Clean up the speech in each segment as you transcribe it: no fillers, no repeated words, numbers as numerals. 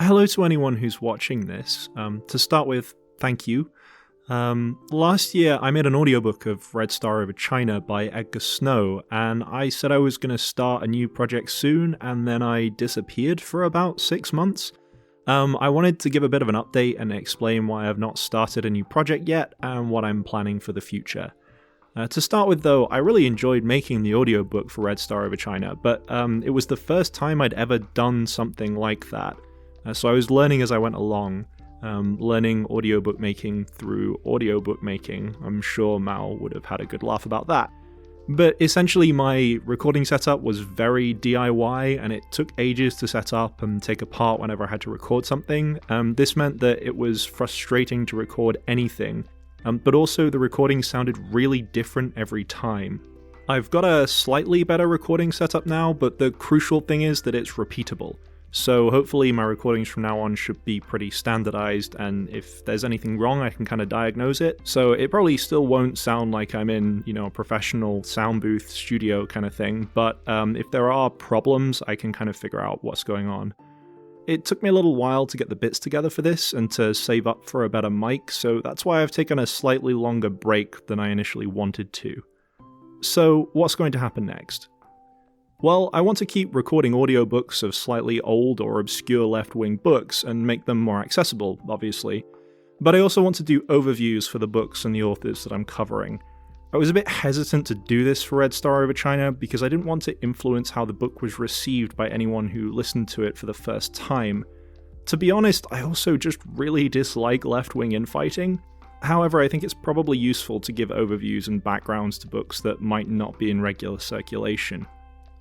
Hello to anyone who's watching this. To start with, thank you. Last year I made an audiobook of Red Star Over China by Edgar Snow, and I said I was going to start a new project soon, and then I disappeared for about 6 months. I wanted to give a bit of an update and explain why I've not started a new project yet, and what I'm planning for the future. To start with though, I really enjoyed making the audiobook for Red Star Over China, but it was the first time I'd ever done something like that. So I was learning as I went along, learning audiobook making through audiobook making. I'm sure Mal would have had a good laugh about that. But essentially my recording setup was very DIY, and it took ages to set up and take apart whenever I had to record something. This meant that it was frustrating to record anything, but also the recording sounded really different every time. I've got a slightly better recording setup now, but the crucial thing is that it's repeatable. So hopefully my recordings from now on should be pretty standardized, and if there's anything wrong I can kind of diagnose it. So it probably still won't sound like I'm in, a professional sound booth studio kind of thing, but if there are problems I can kind of figure out what's going on. It took me a little while to get the bits together for this and to save up for a better mic, so that's why I've taken a slightly longer break than I initially wanted to. So what's going to happen next? Well, I want to keep recording audiobooks of slightly old or obscure left-wing books and make them more accessible, obviously. But I also want to do overviews for the books and the authors that I'm covering. I was a bit hesitant to do this for Red Star Over China because I didn't want to influence how the book was received by anyone who listened to it for the first time. To be honest, I also just really dislike left-wing infighting. However, I think it's probably useful to give overviews and backgrounds to books that might not be in regular circulation.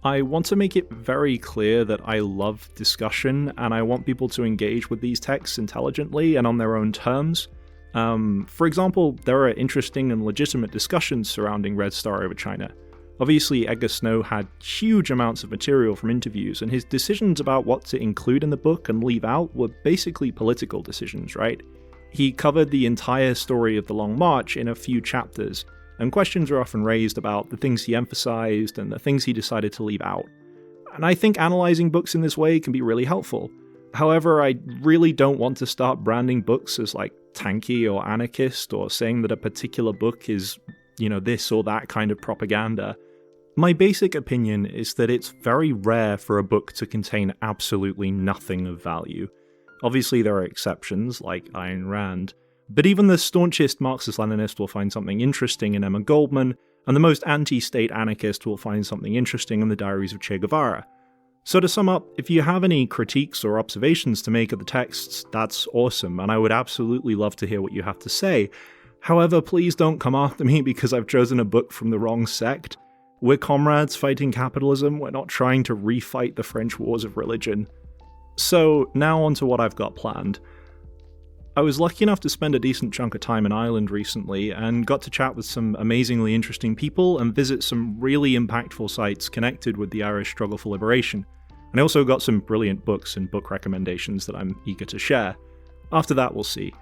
I want to make it very clear that I love discussion, and I want people to engage with these texts intelligently and on their own terms. For example, there are interesting and legitimate discussions surrounding Red Star Over China. Obviously, Edgar Snow had huge amounts of material from interviews, and his decisions about what to include in the book and leave out were basically political decisions, right? He covered the entire story of the Long March in a few chapters, and questions are often raised about the things he emphasized and the things he decided to leave out. And I think analyzing books in this way can be really helpful. However, I really don't want to start branding books as tanky or anarchist, or saying that a particular book is, this or that kind of propaganda. My basic opinion is that it's very rare for a book to contain absolutely nothing of value. Obviously there are exceptions, like Ayn Rand, but even the staunchest Marxist-Leninist will find something interesting in Emma Goldman, and the most anti-state anarchist will find something interesting in the Diaries of Che Guevara. So to sum up, if you have any critiques or observations to make of the texts, that's awesome, and I would absolutely love to hear what you have to say. However, please don't come after me because I've chosen a book from the wrong sect. We're comrades fighting capitalism, we're not trying to refight the French wars of religion. So, now on to what I've got planned. I was lucky enough to spend a decent chunk of time in Ireland recently, and got to chat with some amazingly interesting people and visit some really impactful sites connected with the Irish struggle for liberation. And I also got some brilliant books and book recommendations that I'm eager to share. After that, we'll see.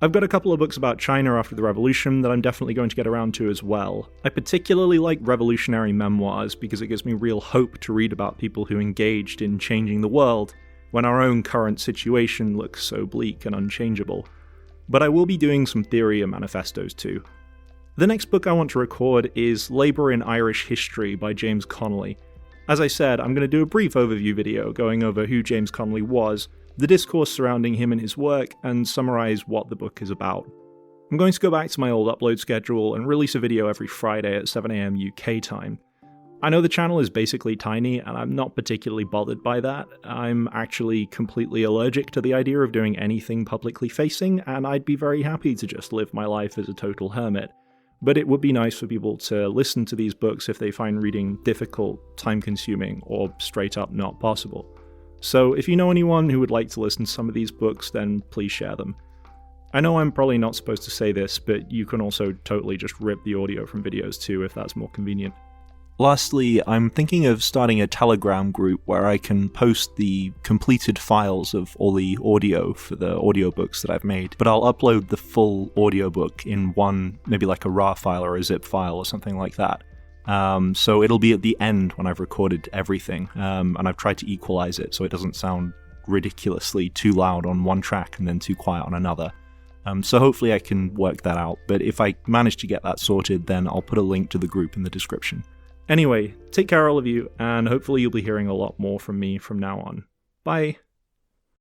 I've got a couple of books about China after the revolution that I'm definitely going to get around to as well. I particularly like revolutionary memoirs because it gives me real hope to read about people who engaged in changing the world when our own current situation looks so bleak and unchangeable. But I will be doing some theory and manifestos too. The next book I want to record is Labour in Irish History by James Connolly. As I said, I'm going to do a brief overview video going over who James Connolly was, the discourse surrounding him and his work, and summarise what the book is about. I'm going to go back to my old upload schedule and release a video every Friday at 7 AM UK time. I know the channel is basically tiny, and I'm not particularly bothered by that. I'm actually completely allergic to the idea of doing anything publicly facing, and I'd be very happy to just live my life as a total hermit. But it would be nice for people to listen to these books if they find reading difficult, time-consuming, or straight up not possible. So if you know anyone who would like to listen to some of these books, then please share them. I know I'm probably not supposed to say this, but you can also totally just rip the audio from videos too if that's more convenient. Lastly, I'm thinking of starting a Telegram group where I can post the completed files of all the audio for the audiobooks that I've made, but I'll upload the full audiobook in one, maybe like a RAW file or a zip file or something like that. So it'll be at the end when I've recorded everything, and I've tried to equalize it so it doesn't sound ridiculously too loud on one track and then too quiet on another. So hopefully I can work that out, but if I manage to get that sorted, then I'll put a link to the group in the description. Anyway, take care all of you, and hopefully you'll be hearing a lot more from me from now on. Bye!